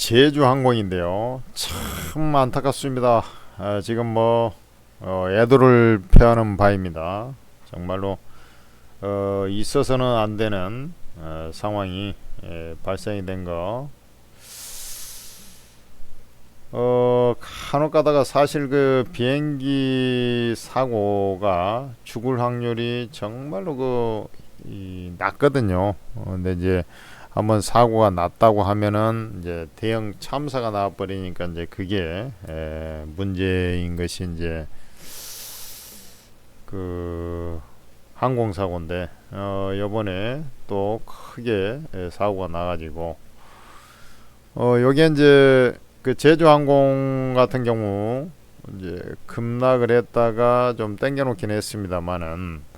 제주항공인데요. 참 안타깝습니다. 지금 애도를 표하는 바입니다. 정말로 있어서는 안 되는 상황이 발생이 된 거. 간혹 가다가 사실 그 비행기 사고가 죽을 확률이 정말로 낮거든요. 근데 이제 한번 사고가 났다고 하면은 이제 대형 참사가 나와버리니까 이제 그게 문제인 것이 이제 그 항공사고인데 요번에 또 크게 사고가 나가지고 요게 이제 그 제주항공 같은 경우 이제 급락을 했다가 좀 땡겨놓긴 했습니다만은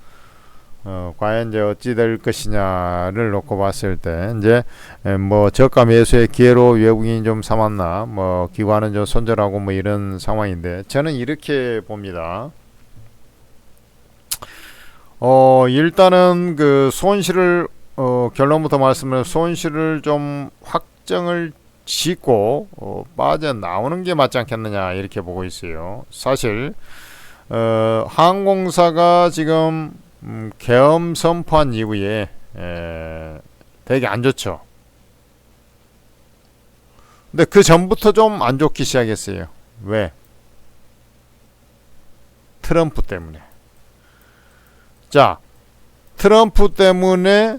과연 이제 어찌 될 것이냐를 놓고 봤을 때 이제 저가 매수의 기회로 외국인이 좀 삼았나 기관은 좀 손절하고 이런 상황인데 저는 이렇게 봅니다. 일단은 그 손실을 결론부터 말씀을 손실을 좀 확정을 짓고 빠져나오는 게 맞지 않겠느냐 이렇게 보고 있어요. 사실 항공사가 지금 계엄 선포한 이후에 되게 안 좋죠. 근데 그 전부터 좀 안 좋기 시작했어요. 왜? 트럼프 때문에. 자, 트럼프 때문에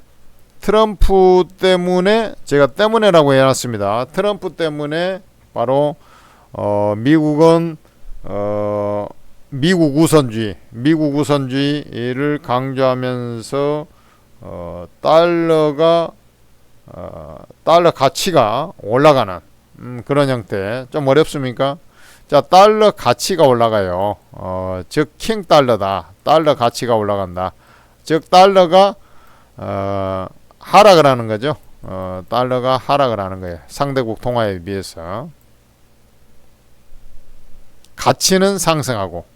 제가 때문에라고 해놨습니다. 트럼프 때문에 바로 미국은 미국 우선주의를 강조하면서 달러 가치가 올라가는 그런 형태. 좀 어렵습니까? 자, 달러 가치가 올라가요. 즉 킹 달러다. 달러 가치가 올라간다. 즉 달러가 하락을 하는 거죠. 달러가 하락을 하는 거예요. 상대국 통화에 비해서 가치는 상승하고.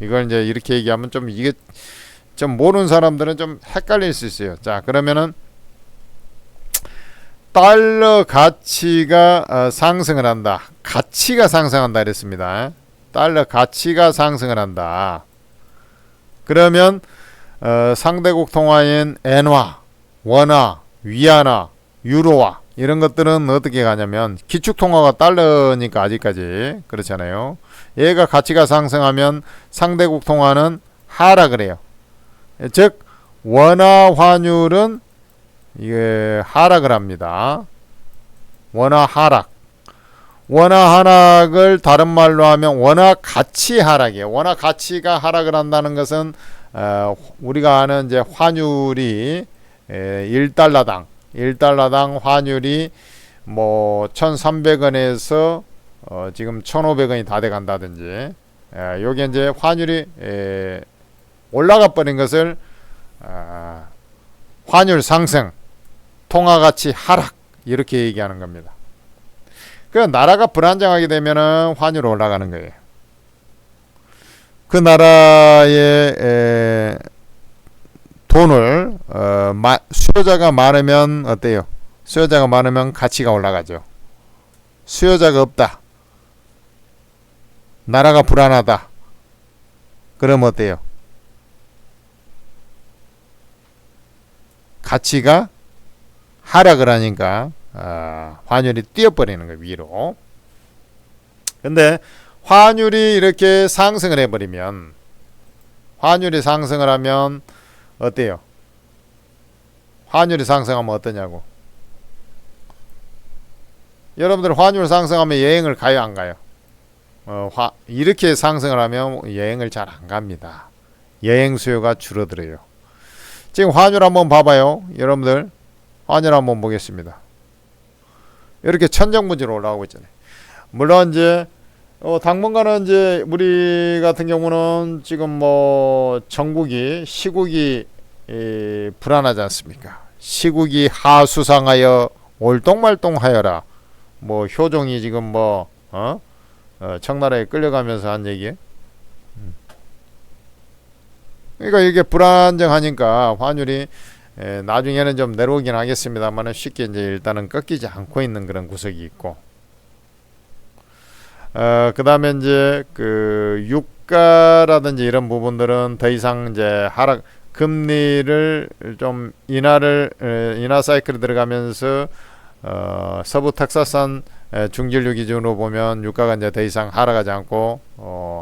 이걸 이제 이렇게 얘기하면 좀 이게 좀 모르는 사람들은 좀 헷갈릴 수 있어요. 자, 그러면은 달러 가치가 상승을 한다. 가치가 상승한다 그랬습니다. 달러 가치가 상승을 한다. 그러면 상대국 통화인 엔화, 원화, 위안화, 유로화 이런 것들은 어떻게 가냐면 기축통화가 달러니까 아직까지 그렇잖아요. 얘가 가치가 상승하면 상대국 통화는 하락을 해요. 즉 원화 환율은 이게 하락을 합니다. 원화 하락을 다른 말로 하면 원화 가치 하락이에요. 원화 가치가 하락을 한다는 것은 우리가 아는 이제 환율이 1달러당 환율이 1,300원에서 지금 1,500원이 다 돼 간다든지 요게 이제 환율이 올라가 버린 것을 환율 상승, 통화 가치 하락 이렇게 얘기하는 겁니다. 그 나라가 불안정하게 되면은 환율이 올라가는 거예요. 그 나라의 돈을 수요자가 많으면 어때요? 수요자가 많으면 가치가 올라가죠. 수요자가 없다. 나라가 불안하다. 그럼 어때요? 가치가 하락을 하니까 환율이 뛰어버리는 거예요. 위로. 근데 환율이 이렇게 상승을 해버리면 환율이 상승을 하면 어때요? 환율이 상승하면 어떠냐고. 여러분들 환율 상승하면 여행을 가요 안 가요? 이렇게 상승을 하면 여행을 잘 안 갑니다. 여행 수요가 줄어들어요. 지금 환율 한번 봐봐요. 여러분들 환율 한번 보겠습니다. 이렇게 천정부지로 올라가고 있잖아요. 물론 이제 당분간은 이제 우리 같은 경우는 지금 시국이 불안하지 않습니까? 시국이 하수상하여 올똥말똥하여라. 효종이 지금 청나라에 끌려가면서 한 얘기예요. 그러니까 이게 불안정하니까 환율이 나중에는 좀 내려오긴 하겠습니다만 쉽게 이제 일단은 꺾이지 않고 있는 그런 구석이 있고, 그 다음에 이제 그 유가라든지 이런 부분들은 더 이상 이제 하락, 금리를 좀 인하 사이클에 들어가면서 서부 텍사스산 중진류 기준으로 보면 유가가 이제 더 이상 하락하지 않고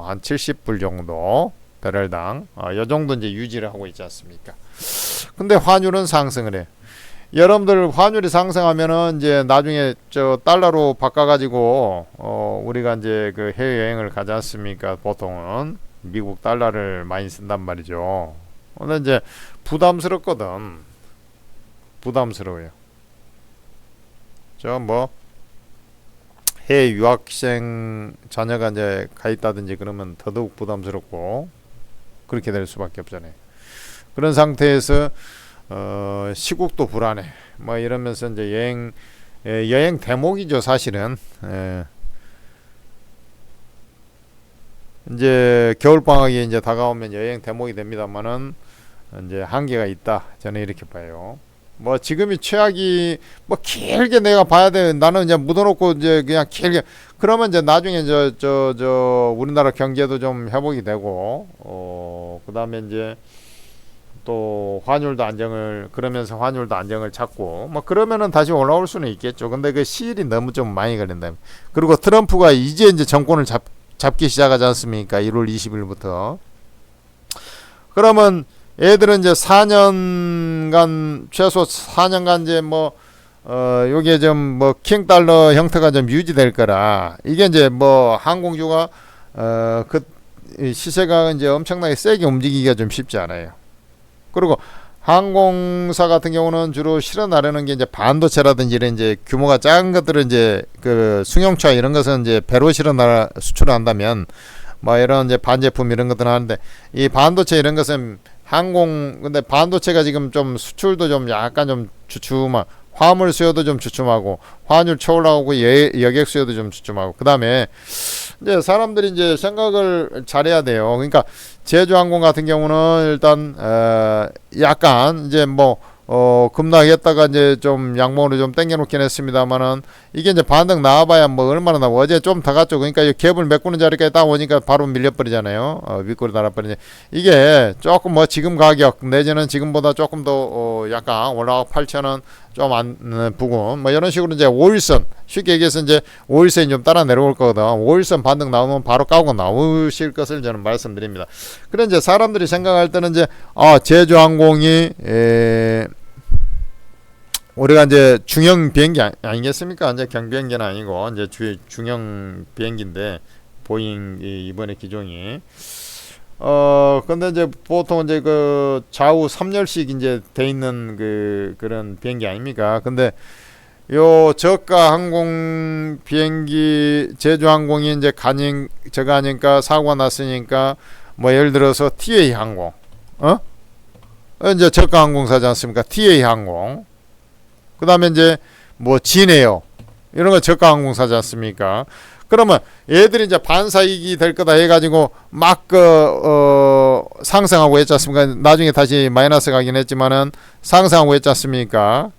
한 70불 정도 배럴당 이 정도 이제 유지를 하고 있지 않습니까? 근데 환율은 상승을 해. 여러분들 환율이 상승하면은 이제 나중에 저 달러로 바꿔가지고 우리가 이제 그 해외 여행을 가지 않습니까? 보통은 미국 달러를 많이 쓴단 말이죠. 근데 이제 부담스럽거든. 부담스러워요. 저 뭐 해외 유학생 자녀가 이제 가 있다든지 그러면 더더욱 부담스럽고 그렇게 될 수밖에 없잖아요. 그런 상태에서 시국도 불안해. 뭐 이러면서 이제 여행 대목이죠, 사실은. 이제 겨울 방학이 이제 다가오면 여행 대목이 됩니다만은 이제 한계가 있다. 저는 이렇게 봐요. 뭐 지금이 최악이 뭐 길게 내가 봐야 돼. 나는 이제 묻어놓고 이제 그냥 길게 그러면 이제 나중에 저 우리나라 경제도 좀 회복이 되고 그다음에 이제 또 환율도 안정을 그러면서 환율도 안정을 찾고 뭐 그러면은 다시 올라올 수는 있겠죠. 근데 그 시일이 너무 좀 많이 걸린다. 그리고 트럼프가 이제 정권을 잡기 시작하지 않습니까? 1월 20일부터. 그러면 애들은 이제 4년간 최소 4년간 이제 뭐 요게 좀 뭐 킹달러 형태가 좀 유지될 거라 이게 이제 뭐 항공주가 그 시세가 이제 엄청나게 세게 움직이기가 좀 쉽지 않아요. 그리고 항공사 같은 경우는 주로 실어 나르는 게 이제 반도체라든지 이런 이제 규모가 작은 것들은 이제 그 승용차 이런 것은 이제 배로 수출을 한다면 뭐 이런 이제 반제품 이런 것들은 하는데 이 반도체 이런 것은 근데 반도체가 지금 좀 수출도 좀 약간 좀 주춤하 화물 수요도 좀 주춤하고 환율 쳐올라오고 여객 수요도 좀 주춤하고 그다음에 이제 사람들이 이제 생각을 잘해야 돼요. 그러니까 제주항공 같은 경우는 일단 약간 이제 뭐 급락했다가 이제 좀 양봉으로 좀 당겨놓긴 했습니다만은 이게 이제 반등 나와봐야 뭐 얼마나 나와. 어제 좀 더 갔죠. 그러니까 이 갭을 메꾸는 자리까지 딱 오니까 바로 밀려버리잖아요. 윗골이 달아버리네. 이게 조금 뭐 지금 가격 내지는 지금보다 조금 더 약간 올라가 8,000원 좀 안 부근 뭐 이런 식으로 이제 5일선 쉽게 얘기해서 이제 5일선이 좀 따라 내려올 거거든. 5일선 반등 나오면 바로 까고 나오실 것을 저는 말씀드립니다. 그래 이제 사람들이 생각할 때는 이제 제주항공이 우리가 이제 중형 비행기 아니겠습니까? 이제 경비행기는 아니고 이제 중형 비행기인데 보잉 이번에 기종이 근데 이제 보통 이제 그 좌우 3열씩 이제 돼 있는 그런 비행기 아닙니까? 근데 요 저가 항공 비행기 제주항공이 이제 저가 아니까 사고가 났으니까 뭐 예를 들어서 TA 항공 이제 저가 항공사지 않습니까? TA 항공 그 다음에 이제 뭐 진에어 이런 거 저가 항공사지 않습니까? 그러면 얘들이 이제 반사이익이 될 거다 해가지고 막 상승하고 했지 않습니까? 나중에 다시 마이너스 가긴 했지만은 상승하고 했지 않습니까?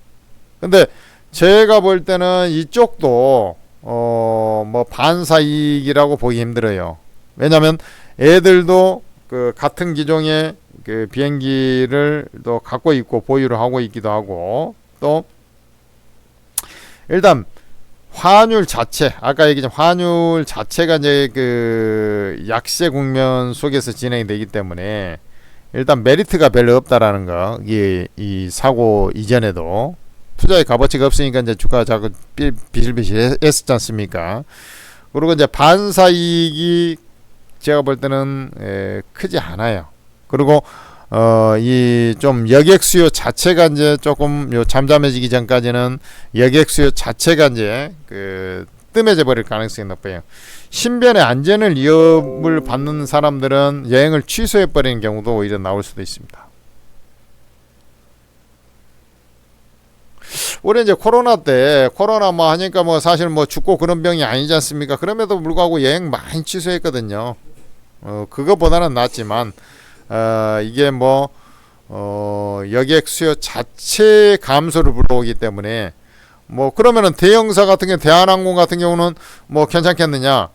근데 제가 볼 때는 이쪽도 뭐 반사이익이라고 보기 힘들어요. 왜냐면 애들도 그 같은 기종의 그 비행기를 또 갖고 있고 보유를 하고 있기도 하고 또 일단 환율 자체 아까 얘기한 환율 자체가 이제 그 약세 국면 속에서 진행이 되기 때문에 일단 메리트가 별로 없다라는 거 이 사고 이전에도 투자의 값어치가 없으니까 이제 주가가 자꾸 비실비실 했었지 않습니까? 그리고 이제 반사이익이 제가 볼 때는 크지 않아요. 그리고 이 좀 여객 수요 자체가 이제 조금 잠잠해지기 전까지는 여객 수요 자체가 이제 그 뜸해져 버릴 가능성이 높아요. 신변의 안전을 위협을 받는 사람들은 여행을 취소해 버리는 경우도 오히려 나올 수도 있습니다. 올해 이제 코로나 뭐 하니까 뭐 사실 뭐 죽고 그런 병이 아니지 않습니까? 그럼에도 불구하고 여행 많이 취소했거든요. 그거보다는 낫지만 이게 뭐 여객 수요 자체 감소를 불러오기 때문에 뭐 그러면은 대형사 같은 경우 대한항공 같은 경우는 뭐 괜찮겠느냐?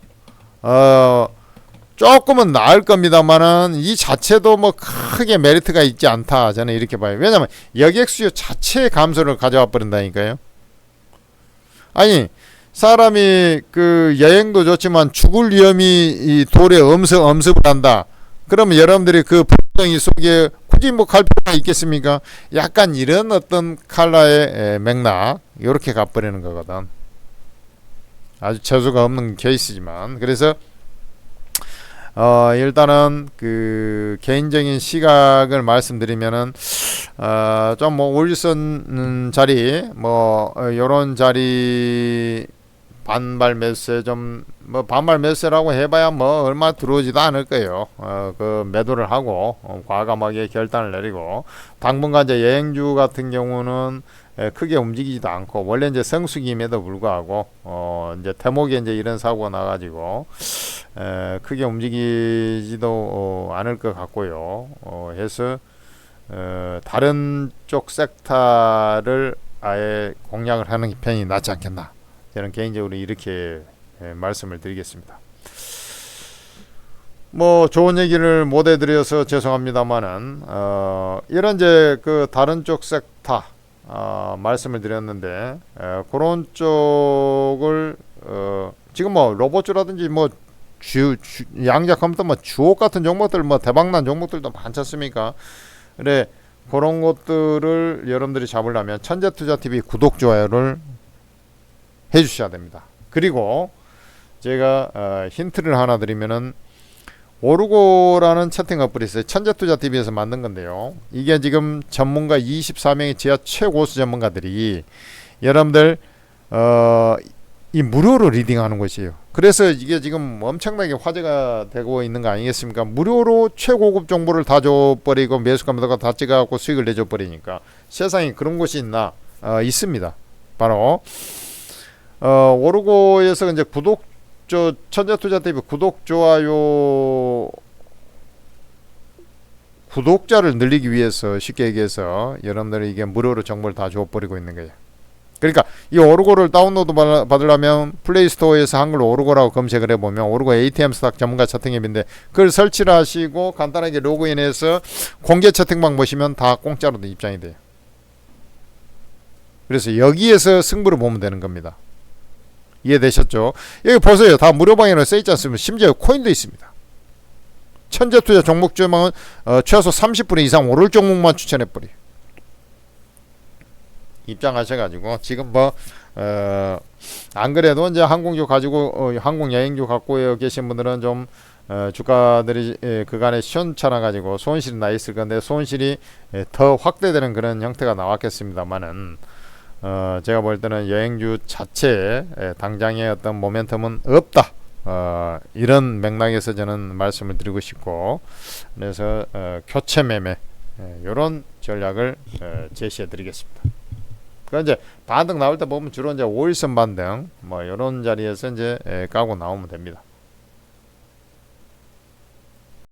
조금은 나을 겁니다만은 이 자체도 뭐 크게 메리트가 있지 않다 저는 이렇게 봐요. 왜냐면 여객 수요 자체의 감소를 가져와 버린다니까요. 아니 사람이 그 여행도 좋지만 죽을 위험이 이 돌에 엄습을 한다. 그러면 여러분들이 그 불덩이 속에 굳이 뭐 갈 필요가 있겠습니까? 약간 이런 어떤 칼라의 맥락 이렇게 가버리는 거거든. 아주 재수가 없는 케이스지만 그래서 일단은 그 개인적인 시각을 말씀드리면은 좀 뭐 올선 자리 뭐 요런 자리 반발 매수세 좀 뭐 반발 매수세라고 해봐야 뭐 얼마 들어오지도 않을 거예요. 그 매도를 하고 과감하게 결단을 내리고 당분간 이제 여행주 같은 경우는 크게 움직이지도 않고 원래 이제 성수기임에도 불구하고 이제 태목에 이제 이런 사고가 나가지고 크게 움직이지도 않을 것 같고요. 해서 다른 쪽 섹터를 아예 공략을 하는 편이 낫지 않겠나. 저는 개인적으로 이렇게 말씀을 드리겠습니다. 뭐 좋은 얘기를 못 해드려서 죄송합니다만은 이런 이제 그 다른 쪽 섹터 말씀을 드렸는데 그런 쪽을 지금 뭐 로봇주라든지 뭐 양자 컴퓨터 뭐 주옥 같은 종목들 뭐 대박난 종목들도 많지 않습니까? 그래 그런 것들을 여러분들이 잡으려면 천재투자TV 구독 좋아요를 해주셔야 됩니다. 그리고 제가 힌트를 하나 드리면은 오르고라는 채팅 어플이 있어요. 천재투자TV에서 만든 건데요. 이게 지금 전문가 24명의 지하 최고수 전문가들이 여러분들 이 무료로 리딩하는 것이에요. 그래서 이게 지금 엄청나게 화제가 되고 있는 거 아니겠습니까? 무료로 최고급 정보를 다 줘버리고 매수가마다가 다 찍어갖고 수익을 내줘버리니까 세상에 그런 곳이 있나? 있습니다. 바로 오르고에서 이제 천재투자TV 구독 좋아요 구독자를 늘리기 위해서 쉽게 얘기해서 여러분들이 이게 무료로 정보를 다 줘버리고 있는 거예요. 그러니까 이 오르고를 다운로드 받으려면 플레이스토어에서 한글로 오르고라고 검색을 해보면 오르고 ATM 스탁 전문가 채팅 앱인데 그걸 설치를 하시고 간단하게 로그인해서 공개 채팅방 보시면 다 공짜로 입장이 돼요. 그래서 여기에서 승부를 보면 되는 겁니다. 이해되셨죠? 여기 보세요. 다 무료방에는 써있지 않습니까? 심지어 코인도 있습니다. 천재투자 종목 조망은 최소 30% 이상 오를 종목만 추천해버려요. 입장하셔가지고 지금 뭐 안 그래도 이제 항공주 가지고 항공 여행주 갖고 계신 분들은 좀 주가들이 그간에 시원찮아 가지고 손실이 나 있을 건데 손실이 더 확대되는 그런 형태가 나왔겠습니다만은 제가 볼 때는 여행주 자체에 당장의 어떤 모멘텀은 없다. 이런 맥락에서 저는 말씀을 드리고 싶고 그래서 교체 매매 이런 전략을 제시해 드리겠습니다. 그 이제 반등 나올 때 보면 주로 이제 5일선 반등 뭐 이런 자리에서 이제 까고 나오면 됩니다.